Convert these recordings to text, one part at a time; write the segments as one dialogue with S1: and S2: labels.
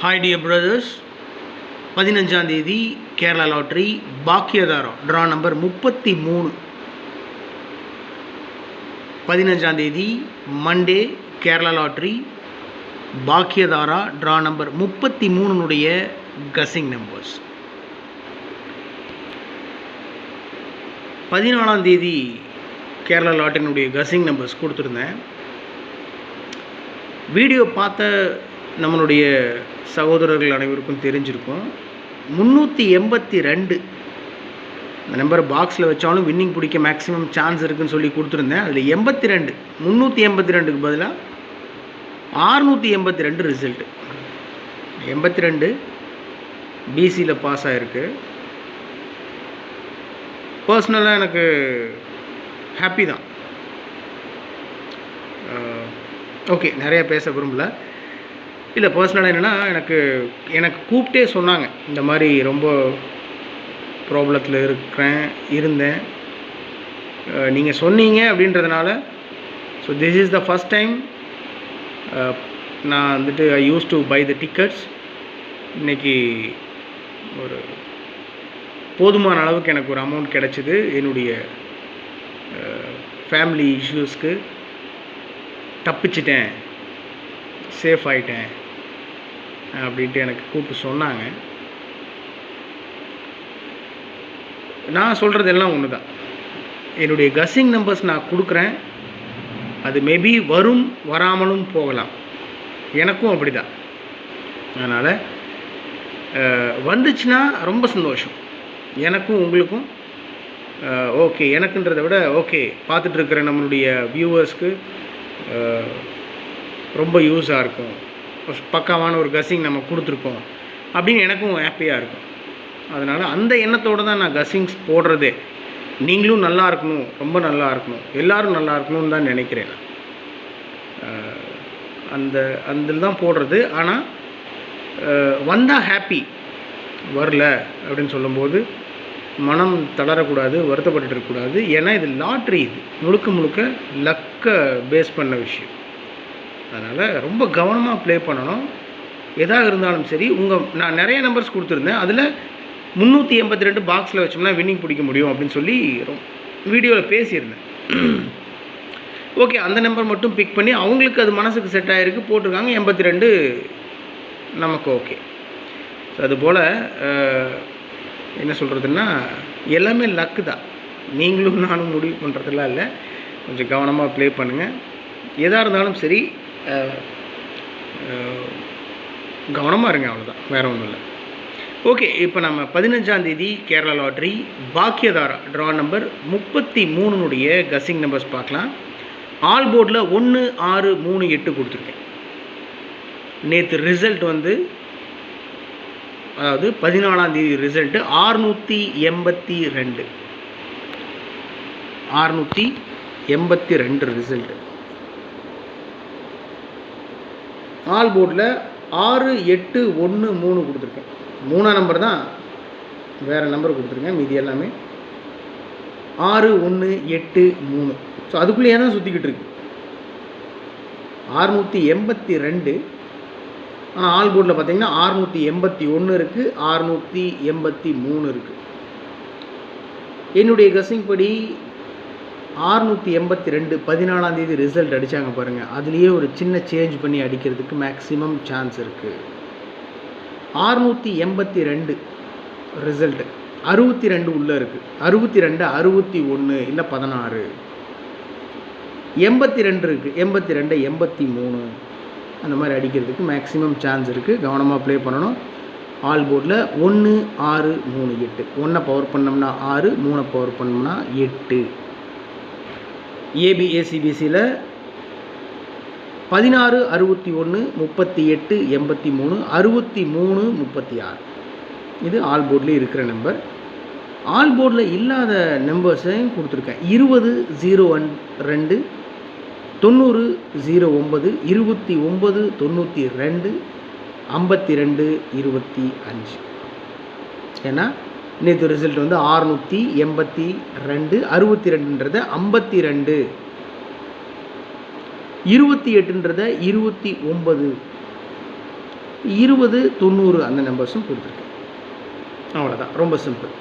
S1: Hi dear brothers, 15ஆம் தேதி Kerala lottery பாக்கியதாரம் ட்ரா நம்பர் 33. 15ஆம் தேதி Monday Kerala lottery Bhagyathara draw number 33 guessing numbers. 14ஆம் தேதி கேரளா லாட்டரியினுடைய கசிங் நம்பர்ஸ் கொடுத்துருந்தேன். வீடியோ பார்த்த நம்மளுடைய சகோதரர்கள் அனைவருக்கும் தெரிஞ்சிருக்கும். 382 இந்த நம்பரை பாக்ஸில் வச்சாலும் வின்னிங் பிடிக்க மேக்ஸிமம் சான்ஸ் இருக்குதுன்னு சொல்லி கொடுத்துருந்தேன். அதில் 82 382க்கு பதிலாக 682 ரிசல்ட்டு. 82 பிசியில் பாஸ் ஆகிருக்கு. பர்சனலாக எனக்கு ஹாப்பி தான். ஓகே, நிறையா பேச விரும்பல. இல்லை, பர்சனலாக என்னென்னா எனக்கு கூப்பிட்டே சொன்னாங்க, இந்த மாதிரி ரொம்ப ப்ராப்ளத்தில் இருந்தேன், நீங்கள் சொன்னீங்க அப்படின்றதுனால. So this is the first time நான் வந்துட்டு I use to buy the tickets. இன்றைக்கி ஒரு போதுமான அளவுக்கு எனக்கு ஒரு அமௌண்ட் கிடச்சிது. என்னுடைய ஃபேமிலி இஷ்யூஸ்க்கு தப்பிச்சிட்டேன், சேஃப் ஆகிட்டேன் அப்படின்ட்டு எனக்கு கூப்பிட்டு சொன்னாங்க. நான் சொல்கிறது எல்லாம் ஒன்று தான். என்னுடைய கசிங் நம்பர்ஸ் நான் கொடுக்குறேன். அது மேபி வரும், வராமலும் போகலாம். எனக்கும் அப்படி தான். அதனால் வந்துச்சுன்னா ரொம்ப சந்தோஷம். எனக்கும் உங்களுக்கும் ஓகே, எனக்குன்றதை விட ஓகே பார்த்துட்ருக்கிற நம்மளுடைய வியூவர்ஸ்க்கு ரொம்ப யூஸாக இருக்கும். பக்காவான ஒரு கசிங் நம்ம கொடுத்துருக்கோம் அப்படின்னு எனக்கும் ஹாப்பியாக இருக்கும். அதனால் அந்த எண்ணத்தோடு தான் நான் கசிங்ஸ் போடுறதே. நீங்களும் நல்லா இருக்கணும், ரொம்ப நல்லா இருக்கணும், எல்லோரும் நல்லா இருக்கணும்னு தான் நினைக்கிறேன். அந்த தான் போடுறது. ஆனால் வந்தால் ஹாப்பி, வரல அப்படின்னு சொல்லும்போது மனம் தளரக்கூடாது, வருத்தப்பட்டு இருக்கக்கூடாது. ஏன்னா இது லாட்ரி, இது முழுக்க லக்கை பேஸ் பண்ண விஷயம். அதனால் ரொம்ப கவனமாக ப்ளே பண்ணணும். எதாக இருந்தாலும் சரி. நான் நிறைய நம்பர்ஸ் கொடுத்துருந்தேன். அதில் 382 பாக்ஸில் வச்சோம்னா வின்னிங் பிடிக்க முடியும் அப்படின்னு சொல்லி வீடியோவில் பேசியிருந்தேன். ஓகே, அந்த நம்பர் மட்டும் பிக் பண்ணி அவங்களுக்கு அது மனசுக்கு செட் ஆகிருக்கு, போட்டிருக்காங்க. 82 நமக்கு ஓகே. ஸோ அதுபோல் என்ன சொல்கிறதுன்னா, எல்லாமே லக்கு தான். நீங்களும் நானும் முடிவு பண்ணுறதுலாம் இல்லை. கொஞ்சம் கவனமாக ப்ளே பண்ணுங்கள். எதாக இருந்தாலும் சரி, கவனமாக இருங்க, அவ்வளோதான், வேறு ஒன்றும் இல்லை. ஓகே, இப்போ நம்ம 15ஆம் தேதி Kerala lottery Bhagyathara draw number 33 guessing numbers பார்க்கலாம். ஆல் போர்டில் 1 6 3 8 கொடுத்துருக்கேன். நேற்று ரிசல்ட் அதாவது 14ஆம் தேதி ரிசல்ட்டு 682 ரிசல்ட்டு. ஆல் போர்டில் 6 8 1 3 கொடுத்துருக்கேன். 3ஆம் நம்பர் தான், வேறு நம்பர் கொடுத்துருக்கேன். மீதி எல்லாமே 6 1 8 3. ஸோ அதுக்குள்ளேயே தான் சுற்றிக்கிட்டு இருக்கு. 682. ஆனால் ஆல் போர்டில் பார்த்தீங்கன்னா 681 இருக்குது, 683 இருக்குது. என்னுடைய கசிங் படி 682 14ஆம் தேதி ரிசல்ட் அடித்தாங்க பாருங்கள். அதுலேயே ஒரு சின்ன சேஞ்ச் பண்ணி அடிக்கிறதுக்கு மேக்ஸிமம் சான்ஸ் இருக்குது. 682 ரிசல்ட்டு 62 உள்ளே இருக்குது. 62 61 இல்லை 16. 82 இருக்குது. 82 83 அந்த மாதிரி அடிக்கிறதுக்கு மேக்ஸிமம் சான்ஸ் இருக்குது. கவனமாக ப்ளே பண்ணணும். ஆல் போர்டில் 1 6 3 8. 1 பவர் பண்ணோம்னா 6, 3 பவர் பண்ணோம்னா 8. ஏபிஏசிபிசியில் 16 61 38 83 63 36. இது ஆல் போர்ட்லேயே இருக்கிற நம்பர். ஆல் போர்டில் இல்லாத நம்பர்ஸையும் கொடுத்துருக்கேன். 20 02 90 09 29 92 52 25. ஏன்னா நேற்று ரிசல்ட் 682 62ன்றத 52 28ன்றத 29 20 90 அந்த நம்பர்ஸும் கொடுத்துருக்கேன். அவ்வளோதான், ரொம்ப சிம்பிள்.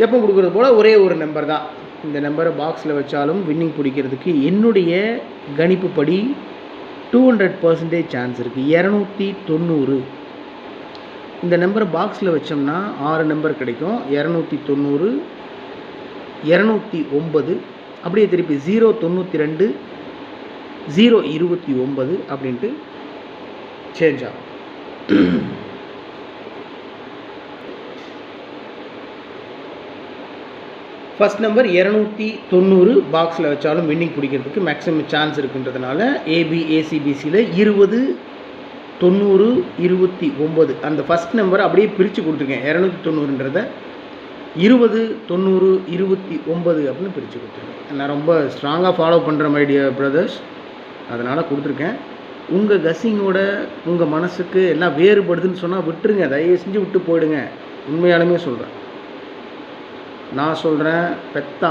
S1: எப்போ கொடுக்குறது போல் ஒரே ஒரு நம்பர் தான். இந்த நம்பரை பாக்ஸில் வச்சாலும் வின்னிங் பிடிக்கிறதுக்கு என்னுடைய கணிப்புப்படி 200% சான்ஸ் இருக்குது. 290. இந்த நம்பரை பாக்ஸில் வச்சோம்னா 6 நம்பர் கிடைக்கும். 290, 209, அப்படியே திருப்பி 092, 029 அப்படின்ட்டு சேஞ்ச் ஆகும். ஃபஸ்ட் நம்பர் 290 பாக்ஸில் வச்சாலும் வின்னிங் பிடிக்கிறதுக்கு மேக்ஸிமம் சான்ஸ் இருக்குன்றதுனால ஏசிபிசியில் 20, 90, 29 அந்த ஃபஸ்ட் நம்பரை அப்படியே பிரித்து கொடுத்துருக்கேன். 290ன்றதை 20, 90, 29 அப்படின்னு பிரித்து கொடுத்துருக்கேன். நான் ரொம்ப ஸ்ட்ராங்காக ஃபாலோ பண்ணுற மை டியர் பிரதர்ஸ், அதனால் கொடுத்துருக்கேன். உங்கள் கஸ்ஸிங்கோட உங்கள் மனசுக்கு எல்லாம் வேறுபடுதுன்னு சொன்னால் விட்டுருங்க, தயவு செஞ்சு விட்டு போயிடுங்க. உண்மையாலுமே சொல்கிறேன். நான் சொல்கிறேன், பெத்த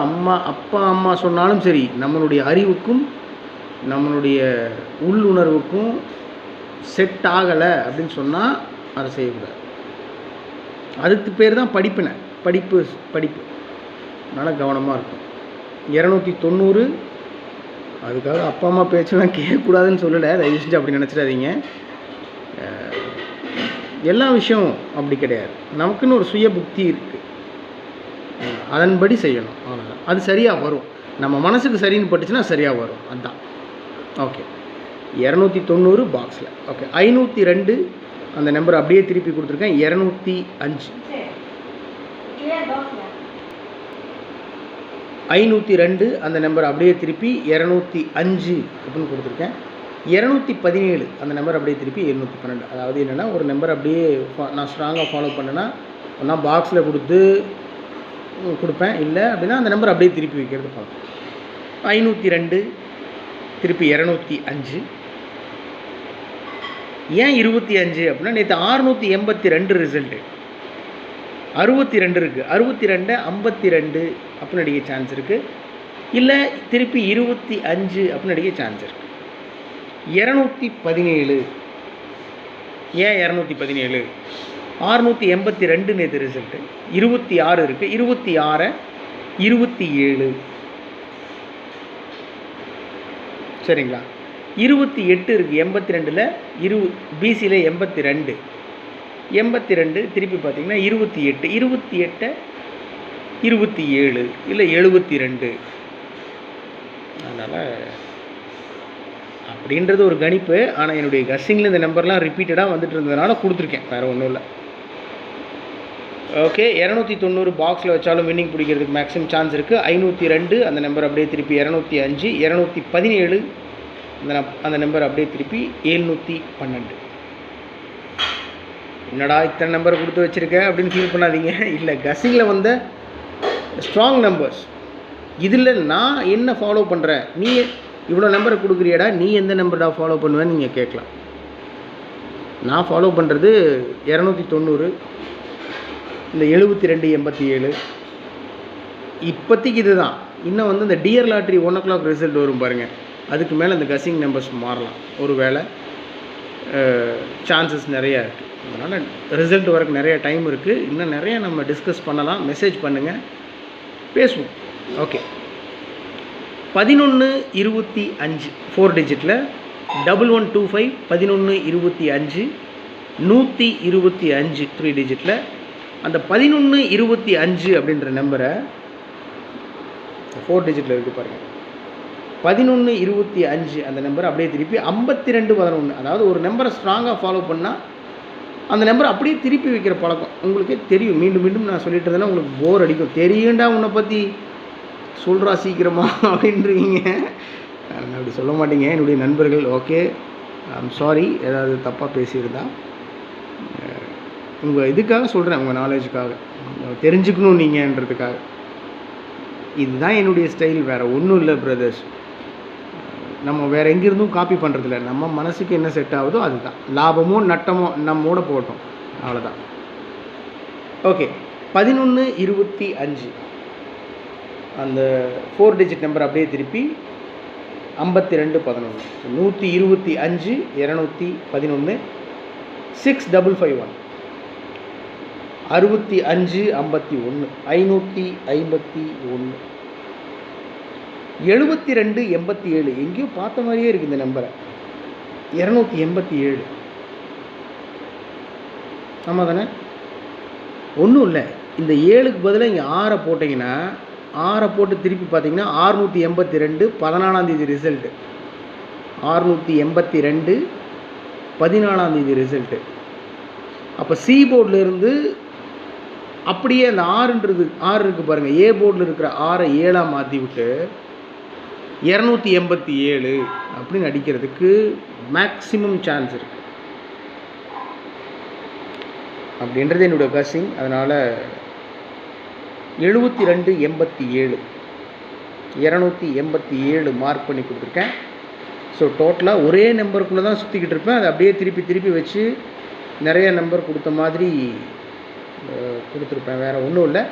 S1: அப்பா அம்மா சொன்னாலும் சரி, நம்மளுடைய அறிவுக்கும் நம்மளுடைய உள்ளுணர்வுக்கும் செட் ஆகலை அப்படின்னு சொன்னால் அதை செய்யக்கூடாது. அதுக்கு பேர் தான் படிப்பு. அதனால் கவனமாக இருக்கும். 290 அதுக்காக அப்பா அம்மா பேச்செல்லாம் கேட்கக்கூடாதுன்னு சொல்லலை, தயவு செஞ்சு அப்படி நினச்சிடாதீங்க. எல்லா விஷயமும் அப்படி கிடையாது. நமக்குன்னு ஒரு சுய புத்தி இருக்குது, அதன்படி செய்யணும். அவ்வளோதான். அது சரியாக வரும். நம்ம மனசுக்கு சரின்னு பட்டுச்சுன்னா சரியாக வரும். அதுதான். ஓகே, 290 பாக்ஸில். ஓகே, 502 அந்த நம்பர் அப்படியே திருப்பி கொடுத்துருக்கேன். 205, 502 அந்த நம்பர் அப்படியே திருப்பி 205 அப்படின்னு கொடுத்துருக்கேன். 217 அந்த நம்பர் அப்படியே திருப்பி 712. அதாவது என்னென்னா, ஒரு நம்பர் அப்படியே நான் ஸ்ட்ராங்காக ஃபாலோ பண்ணேன்னா ஒன்றா பாக்ஸில் கொடுப்பேன், இல்லை அப்படின்னா அந்த நம்பர் அப்படியே திருப்பி வைக்கிறது பார்ப்பேன். 502 திருப்பி 205. ஏன் 25 அப்படின்னா, நேற்று 682 ரிசல்ட்டு, 62 இருக்குது. 62 52 அப்படின்னு அடிக்க சான்ஸ் இருக்குது. இல்லை திருப்பி 25 அப்படின்னு அடிக்க சான்ஸ் இருக்குது. 217. ஏன் 217? 682 நேற்று ரிசல்ட்டு, 26 இருக்குது. 26 27 சரிங்களா. 28 இருக்குது. 82ல் பிசியில் 82 திருப்பி பார்த்தீங்கன்னா 28 27 இல்லை 72. அதனால் அப்படின்றது ஒரு கணிப்பு. ஆனால் என்னுடைய கஸ்ஸிங்கில் இந்த நம்பர்லாம் ரிப்பீட்டடாக வந்துட்டு இருந்ததுனால கொடுத்துருக்கேன், வேறு ஒன்றும் இல்லை. ஓகே, 290 பாக்ஸில் வச்சாலும் வின்னிங் பிடிக்கிறதுக்கு மேக்ஸிமம் சான்ஸ் இருக்குது. 502 அந்த நம்பர் அப்படியே திருப்பி 205, 217 அந்த நம்பர் அப்படியே திருப்பி 712. என்னடா இத்தனை நம்பர் கொடுத்து வச்சுருக்க அப்படின்னு ஃபீல் பண்ணாதீங்க. இல்லை, கஸ்ஸிங்கில் வந்த ஸ்ட்ராங் நம்பர்ஸ். இதில் நான் என்ன ஃபாலோ பண்ணுறேன், நீ இவ்வளோ நம்பரை கொடுக்குறியடா, நீ எந்த நம்பர்டா ஃபாலோ பண்ணுவேன்னு நீங்கள் கேட்கலாம். நான் ஃபாலோ பண்ணுறது 290, இந்த 72 87 இப்போதைக்கு இது தான். இன்னும் வந்து இந்த டியர் லாட்ரி 1 o'clock ரிசல்ட் வரும் பாருங்கள், அதுக்கு மேலே இந்த கஸ்ஸிங் நம்பர்ஸ் மாறலாம். ஒரு வேளை சான்சஸ் நிறையா இருக்குது. அதனால் ரிசல்ட் வரக்கு நிறைய டைம் இருக்குது. இன்னும் நிறைய நம்ம டிஸ்கஸ் பண்ணலாம். மெசேஜ் பண்ணுங்கள், பேசுவோம். ஓகே, 1125 4 டிஜிட்டில் 1125 1125 125 3 டிஜிட்டில் அந்த 1125 அப்படின்ற நம்பரை 4 டிஜிட்டில் இருக்குது பாருங்கள். 1125 அந்த நம்பரை அப்படியே திருப்பி 5211. அதாவது ஒரு நம்பரை ஸ்ட்ராங்காக ஃபாலோ பண்ணால் அந்த நம்பரை அப்படியே திருப்பி வைக்கிற பழக்கம் உங்களுக்கே தெரியும். மீண்டும் மீண்டும் நான் சொல்லிட்டு இருந்தேன்னா உங்களுக்கு போர் அடிக்கும். தெரியுண்டா உன்னை பற்றி சொல்கிறா சீக்கிரமா அப்படின்றீங்க. நான் அப்படி சொல்ல மாட்டீங்க என்னுடைய நண்பர்கள். ஓகே, ஐம் சாரி ஏதாவது தப்பாக பேசியிருந்தா. உங்கள் இதுக்காக சொல்கிறேன், உங்கள் நாலேஜுக்காக தெரிஞ்சுக்கணும் நீங்கன்றதுக்காக. இதுதான் என்னுடைய ஸ்டைல், வேறு ஒன்றும் இல்லை பிரதர்ஸ். நம்ம வேறு எங்கேருந்தும் காப்பி பண்ணுறதில்ல. நம்ம மனசுக்கு என்ன செட் ஆகுதோ அதுதான். லாபமோ நட்டமோ நம்மோட போட்டோம், அவ்வளோதான். ஓகே, 1125 அந்த 4 டிஜிட் நம்பர் அப்படியே திருப்பி 5211 125 211 6551 6551 551 7287 எங்கேயோ பார்த்த மாதிரியே இருக்குது இந்த நம்பரை. 287 ஆமாம் தானே? ஒன்றும் இல்லை, இந்த 7க்கு பதிலாக இங்கே 6 போட்டிங்கன்னா 6 போட்டு திருப்பி பார்த்தீங்கன்னா 682 14ஆம் ரிசல்ட்டு. 682 14ஆம் ரிசல்ட்டு. அப்போ சி போர்டில் இருந்து அப்படியே அந்த 6 இருக்குது பாருங்கள், ஏ போர்டில் இருக்கிற 6 7ஆக மாற்றி விட்டு 287 அப்படின்னு அடிக்கிறதுக்கு மேக்ஸிமம் சான்ஸ் இருக்குது அப்படின்றது என்னுடைய கசிங். அதனால் 7287 287 மார்க் பண்ணி கொடுத்துருக்கேன். ஸோ டோட்டலாக ஒரே நம்பருக்குள்ளே தான் சுற்றிக்கிட்டு இருப்பேன். அதை அப்படியே திருப்பி திருப்பி வச்சு நிறைய நம்பர் கொடுத்த மாதிரி கொடுத்துருப்பேன். வேறு ஒன்றும் இல்லை,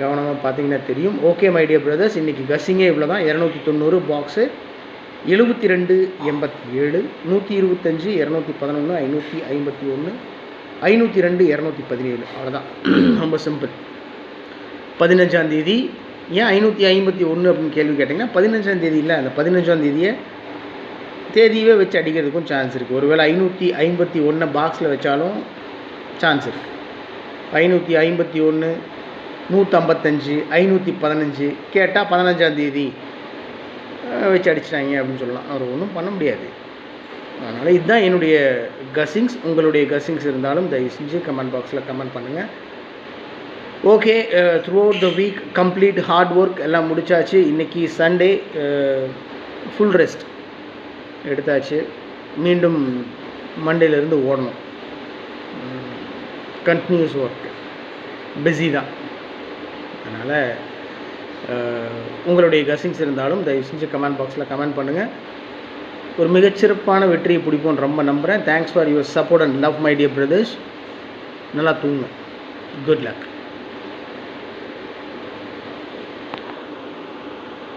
S1: கவனமாக பார்த்தீங்கன்னா தெரியும். ஓகே மை டியர் பிரதர்ஸ், இன்றைக்கி கஸ்ஸிங்கே இவ்வளோ தான். 290 பாக்ஸு, 7287, 125, 211, 551, 502, 217. அவ்வளோதான், ரொம்ப சிம்பிள். 15ஆம் தேதி ஏன் 551 அப்படின்னு கேள்வி கேட்டிங்கன்னா 15ஆம் தேதி இல்லை, அந்த 15ஆம் தேதியவே வச்சு அடிக்கிறதுக்கும் சான்ஸ் இருக்குது. ஒருவேளை 551 பாக்ஸில் வச்சாலும் சான்ஸ் இருக்குது. 551, 155, 515 கேட்டால் 15ஆம் தேதி வச்சு அடிச்சிட்டாங்க அப்படின்னு சொல்லலாம். அவர் ஒன்றும் பண்ண முடியாது. அதனால் இதுதான் என்னுடைய கஸ்ஸிங்ஸ். உங்களுடைய கஸ்ஸிங்ஸ் இருந்தாலும் தயவு செஞ்சு கமெண்ட் பாக்ஸில் கமெண்ட் பண்ணுங்கள். Okay, through out the week complete hard work எல்லாம் முடித்தாச்சு. இன்றைக்கி சண்டே ஃபுல் ரெஸ்ட் எடுத்தாச்சு. மீண்டும் மண்டேலேருந்து ஓடணும். கண்டினியூஸ் ஒர்க், பிஸி தான். அதனால் உங்களுடைய கஸ்ஸிங்ஸ் இருந்தாலும் தயவு செஞ்சு கமெண்ட் பாக்ஸில் கமெண்ட் பண்ணுங்கள். ஒரு மிகச்சிறப்பான வெற்றியை பிடிப்போன்னு ரொம்ப நம்புகிறேன். Thanks for your support and love my dear brothers. நல்லா தூங்குங்க. Good luck.